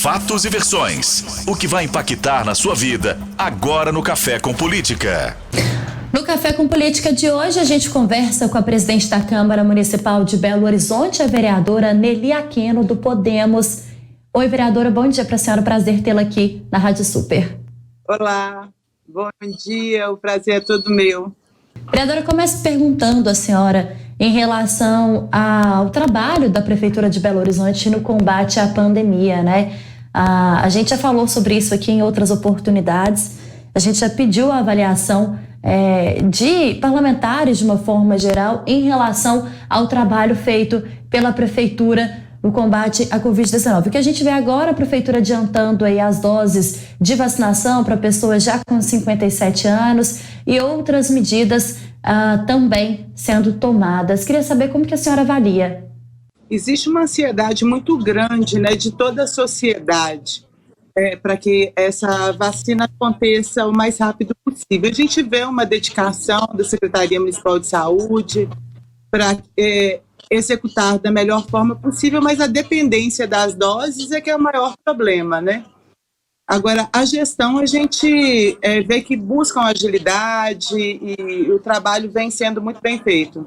Fatos e versões. O que vai impactar na sua vida agora no Café com Política. No Café com Política de hoje, a gente conversa com a presidente da Câmara Municipal de Belo Horizonte, a vereadora Nelly Aquino, do Podemos. Oi, vereadora, bom dia para a senhora, prazer tê-la aqui na Rádio Super. Olá, bom dia, o prazer é todo meu. Vereadora, começo perguntando à senhora em relação ao trabalho da Prefeitura de Belo Horizonte no combate à pandemia, né? A gente já falou sobre isso aqui em outras oportunidades, a gente já pediu a avaliação de parlamentares de uma forma geral em relação ao trabalho feito pela Prefeitura no combate à Covid-19. O que a gente vê agora, a Prefeitura adiantando aí as doses de vacinação para pessoas já com 57 anos e outras medidas também sendo tomadas. Queria saber como que a senhora avalia. Existe uma ansiedade muito grande, né, de toda a sociedade para que essa vacina aconteça o mais rápido possível. A gente vê uma dedicação da Secretaria Municipal de Saúde para executar da melhor forma possível, mas a dependência das doses é que é o maior problema, né? Agora, a gestão, a gente vê que buscam agilidade e o trabalho vem sendo muito bem feito.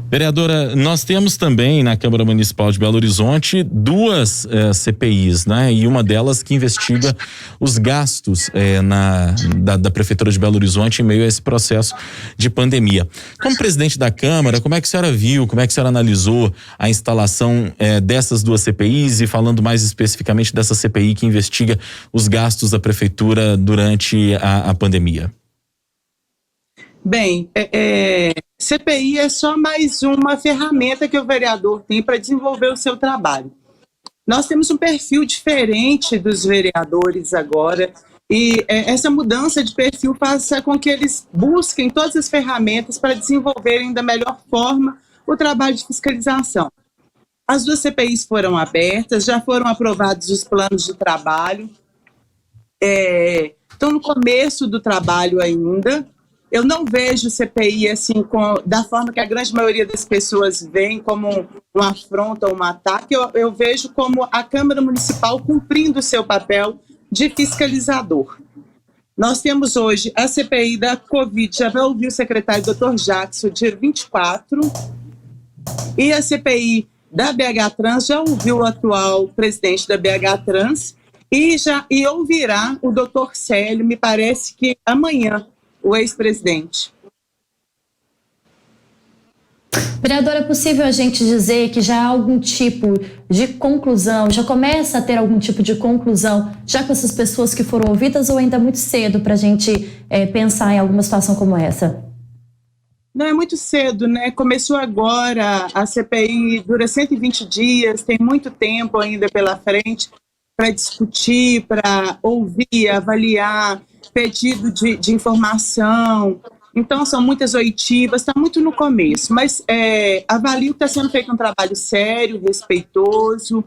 Vereadora, nós temos também na Câmara Municipal de Belo Horizonte duas CPIs, né? E uma delas que investiga os gastos da Prefeitura de Belo Horizonte em meio a esse processo de pandemia. Como presidente da Câmara, como é que a senhora viu, como é que a senhora analisou a instalação dessas duas CPIs e falando mais especificamente dessa CPI que investiga os gastos da Prefeitura durante a pandemia? Bem, CPI é só mais uma ferramenta que o vereador tem para desenvolver o seu trabalho. Nós temos um perfil diferente dos vereadores agora e essa mudança de perfil faz com que eles busquem todas as ferramentas para desenvolverem da melhor forma o trabalho de fiscalização. As duas CPIs foram abertas, já foram aprovados os planos de trabalho, estão no começo do trabalho ainda. Eu não vejo CPI assim, da forma que a grande maioria das pessoas veem, como um afronta ou um ataque. Eu vejo como a Câmara Municipal cumprindo o seu papel de fiscalizador. Nós temos hoje a CPI da Covid, já vai ouvir o secretário Dr. Jackson, dia 24, e a CPI da BH Trans, já ouviu o atual presidente da BH Trans, e ouvirá o Dr. Célio, me parece que amanhã, o ex-presidente. Vereadora, é possível a gente dizer que já há algum tipo de conclusão, já começa a ter algum tipo de conclusão, já com essas pessoas que foram ouvidas, ou ainda é muito cedo para a gente pensar em alguma situação como essa? Não, é muito cedo, né? Começou agora, a CPI dura 120 dias, tem muito tempo ainda pela frente para discutir, para ouvir, avaliar, pedido de informação. Então, são muitas oitivas, está muito no começo, mas avalio que está sendo feito um trabalho sério, respeitoso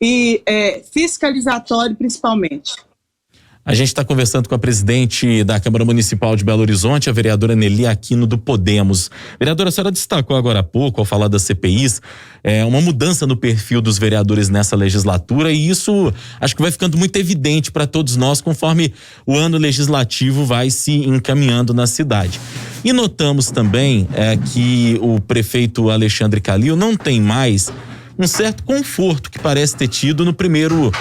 e fiscalizatório, principalmente. A gente está conversando com a presidente da Câmara Municipal de Belo Horizonte, a vereadora Nelly Aquino, do Podemos. Vereadora, a senhora destacou agora há pouco, ao falar das CPIs, uma mudança no perfil dos vereadores nessa legislatura, e isso acho que vai ficando muito evidente para todos nós conforme o ano legislativo vai se encaminhando na cidade. E notamos também que o prefeito Alexandre Calil não tem mais um certo conforto que parece ter tido no primeiro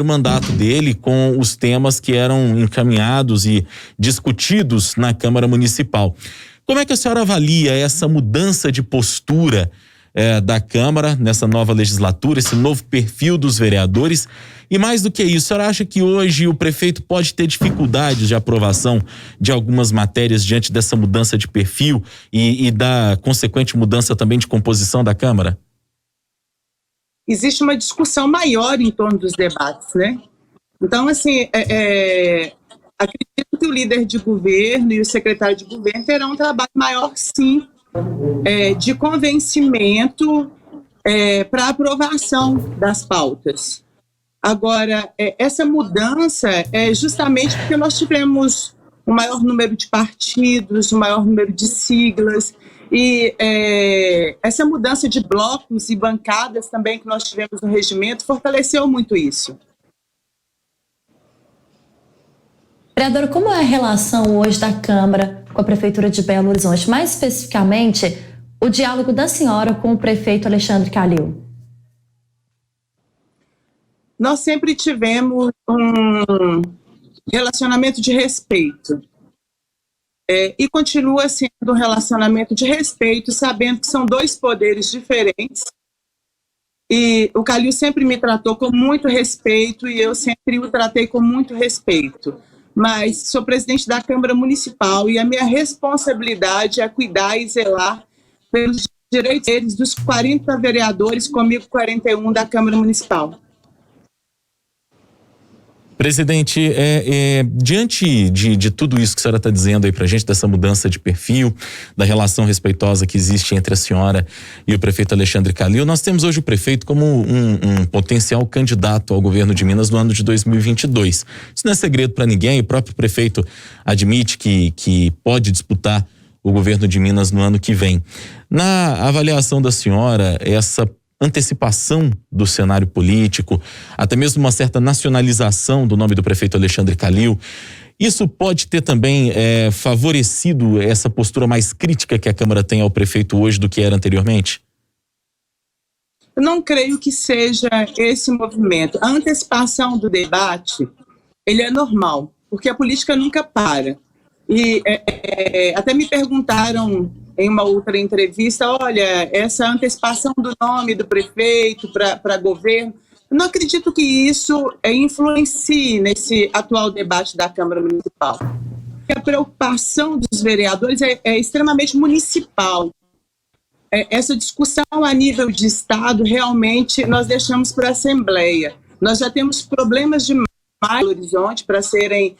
mandato dele, com os temas que eram encaminhados e discutidos na Câmara Municipal. Como é que a senhora avalia essa mudança de postura da Câmara nessa nova legislatura, esse novo perfil dos vereadores? E mais do que isso, a senhora acha que hoje o prefeito pode ter dificuldades de aprovação de algumas matérias diante dessa mudança de perfil e da consequente mudança também de composição da Câmara? Existe uma discussão maior em torno dos debates, né? Então, assim, acredito que o líder de governo e o secretário de governo terão um trabalho maior, sim, de convencimento para aprovação das pautas. Agora, essa mudança é justamente porque nós tivemos o maior número de partidos, o maior número de siglas, e essa mudança de blocos e bancadas também que nós tivemos no regimento fortaleceu muito isso. Vereadora, como é a relação hoje da Câmara com a Prefeitura de Belo Horizonte? Mais especificamente, o diálogo da senhora com o prefeito Alexandre Calil? Nós sempre tivemos um relacionamento de respeito. E continua sendo um relacionamento de respeito, sabendo que são dois poderes diferentes. E o Calil sempre me tratou com muito respeito e eu sempre o tratei com muito respeito. Mas sou presidente da Câmara Municipal e a minha responsabilidade é cuidar e zelar pelos direitos deles, dos 40 vereadores, comigo 41 da Câmara Municipal. Presidente, diante de tudo isso que a senhora está dizendo aí pra gente, dessa mudança de perfil, da relação respeitosa que existe entre a senhora e o prefeito Alexandre Calil, nós temos hoje o prefeito como um potencial candidato ao governo de Minas no ano de 2022. Isso não é segredo para ninguém, o próprio prefeito admite que pode disputar o governo de Minas no ano que vem. Na avaliação da senhora, essa antecipação do cenário político, até mesmo uma certa nacionalização do nome do prefeito Alexandre Calil, isso pode ter também favorecido essa postura mais crítica que a Câmara tem ao prefeito hoje do que era anteriormente? Eu não creio que seja esse movimento. A antecipação do debate, ele é normal, porque a política nunca para. E até me perguntaram em uma outra entrevista, olha, essa antecipação do nome do prefeito para governo, eu não acredito que isso influencie nesse atual debate da Câmara Municipal. A preocupação dos vereadores é extremamente municipal. Essa discussão a nível de Estado, realmente, nós deixamos para a Assembleia. Nós já temos problemas demais no Belo Horizonte para serem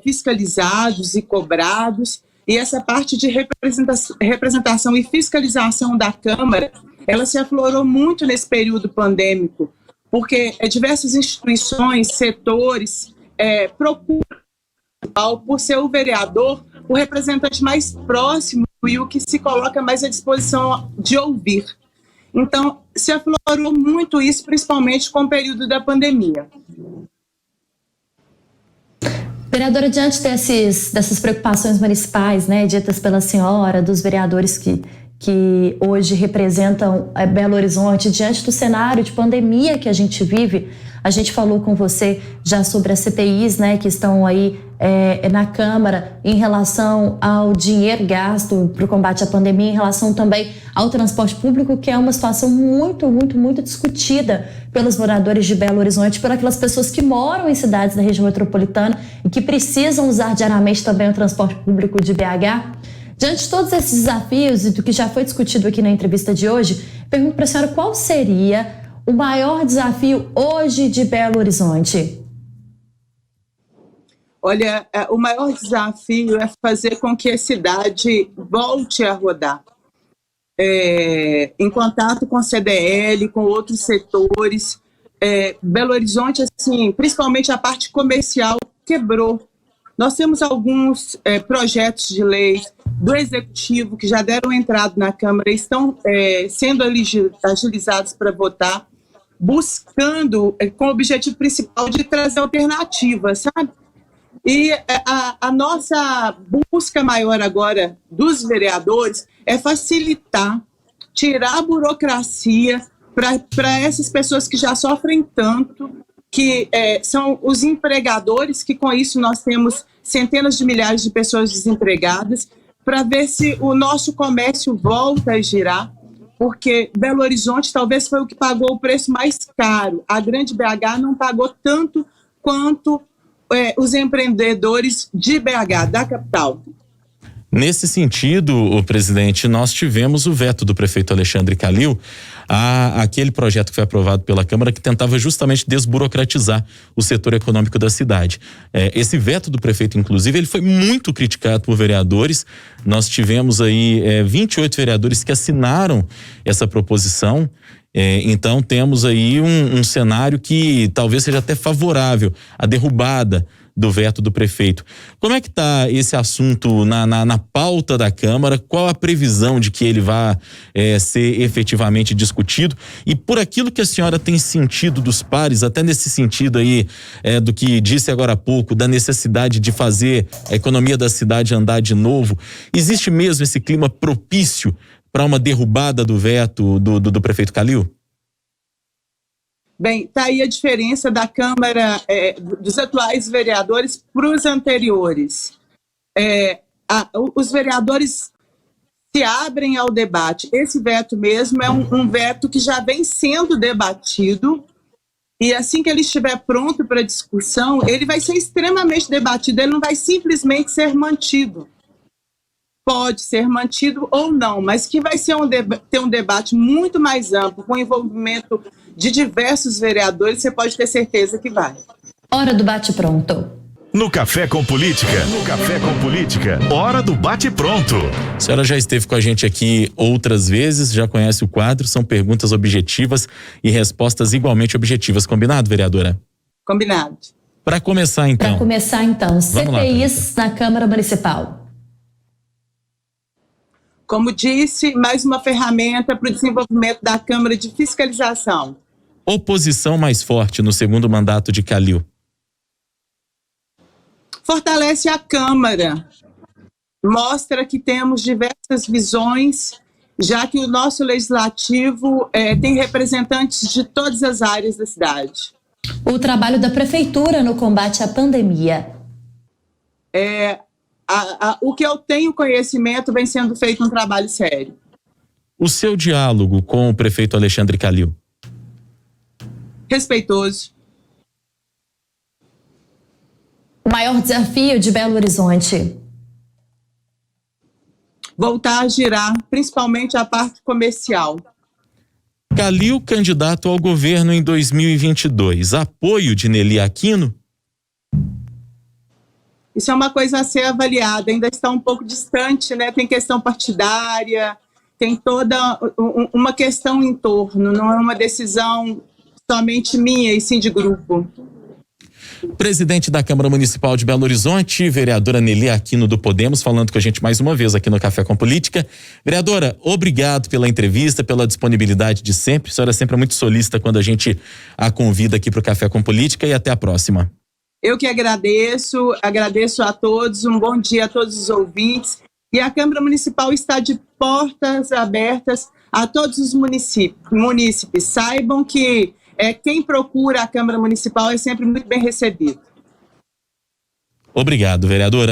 fiscalizados e cobrados. E essa parte de representação e fiscalização da Câmara, ela se aflorou muito nesse período pandêmico, porque diversas instituições, setores, procuram, por ser o vereador, o representante mais próximo e o que se coloca mais à disposição de ouvir. Então, se aflorou muito isso, principalmente com o período da pandemia. Vereadora, diante dessas preocupações municipais, né, ditas pela senhora, dos vereadores que hoje representam Belo Horizonte, diante do cenário de pandemia que a gente vive, a gente falou com você já sobre as CPIs, né, que estão aí na Câmara em relação ao dinheiro gasto para o combate à pandemia, em relação também ao transporte público, que é uma situação muito, muito, muito discutida pelos moradores de Belo Horizonte, por aquelas pessoas que moram em cidades da região metropolitana e que precisam usar diariamente também o transporte público de BH. Diante de todos esses desafios e do que já foi discutido aqui na entrevista de hoje, pergunto para a senhora qual seria o maior desafio hoje de Belo Horizonte? Olha, o maior desafio é fazer com que a cidade volte a rodar. Em contato com a CDL, com outros setores, Belo Horizonte, assim, principalmente a parte comercial, quebrou. Nós temos alguns projetos de lei do Executivo que já deram entrada na Câmara e estão sendo agilizados para votar, buscando com o objetivo principal de trazer alternativas, sabe? E a nossa busca maior agora dos vereadores é facilitar, tirar a burocracia para essas pessoas que já sofrem tanto, que são os empregadores, que com isso nós temos centenas de milhares de pessoas desempregadas, para ver se o nosso comércio volta a girar, porque Belo Horizonte talvez foi o que pagou o preço mais caro. A Grande BH não pagou tanto quanto os empreendedores de BH, da capital. Nesse sentido, o presidente, nós tivemos o veto do prefeito Alexandre Calil àquele projeto que foi aprovado pela Câmara que tentava justamente desburocratizar o setor econômico da cidade. Esse veto do prefeito, inclusive, ele foi muito criticado por vereadores. Nós tivemos aí 28 vereadores que assinaram essa proposição. Então temos aí um cenário que talvez seja até favorável à derrubada do veto do prefeito. Como é que está esse assunto na pauta da Câmara? Qual a previsão de que ele vá ser efetivamente discutido? E por aquilo que a senhora tem sentido dos pares, até nesse sentido aí do que disse agora há pouco, da necessidade de fazer a economia da cidade andar de novo, existe mesmo esse clima propício para uma derrubada do veto do prefeito Calil? Bem, está aí a diferença da Câmara, dos atuais vereadores para os anteriores. Os vereadores se abrem ao debate. Esse veto mesmo é um veto que já vem sendo debatido, e assim que ele estiver pronto para discussão, ele vai ser extremamente debatido, ele não vai simplesmente ser mantido. Pode ser mantido ou não, mas que vai ser ter um debate muito mais amplo, com envolvimento de diversos vereadores, você pode ter certeza que vai. Hora do bate-pronto. No Café com Política, hora do bate-pronto. A senhora já esteve com a gente aqui outras vezes, já conhece o quadro, são perguntas objetivas e respostas igualmente objetivas. Combinado, vereadora? Combinado. Para começar então, CPIs na Câmara Municipal. Como disse, mais uma ferramenta para o desenvolvimento da Câmara de Fiscalização. Oposição mais forte no segundo mandato de Calil. Fortalece a Câmara, mostra que temos diversas visões, já que o nosso legislativo tem representantes de todas as áreas da cidade. O trabalho da Prefeitura no combate à pandemia. O que eu tenho conhecimento vem sendo feito um trabalho sério. O seu diálogo com o prefeito Alexandre Calil? Respeitoso. O maior desafio de Belo Horizonte? Voltar a girar, principalmente a parte comercial. Calil candidato ao governo em 2022. Apoio de Nelly Aquino? Isso é uma coisa a ser avaliada, ainda está um pouco distante, né? Tem questão partidária, tem toda uma questão em torno, não é uma decisão somente minha e sim de grupo. Presidente da Câmara Municipal de Belo Horizonte, vereadora Nelly Aquino do Podemos, falando com a gente mais uma vez aqui no Café com Política. Vereadora, obrigado pela entrevista, pela disponibilidade de sempre. A senhora é sempre muito solícita quando a gente a convida aqui para o Café com Política, e até a próxima. Eu que agradeço a todos, um bom dia a todos os ouvintes. E a Câmara Municipal está de portas abertas a todos os munícipes. Saibam que quem procura a Câmara Municipal é sempre muito bem recebido. Obrigado, vereadora.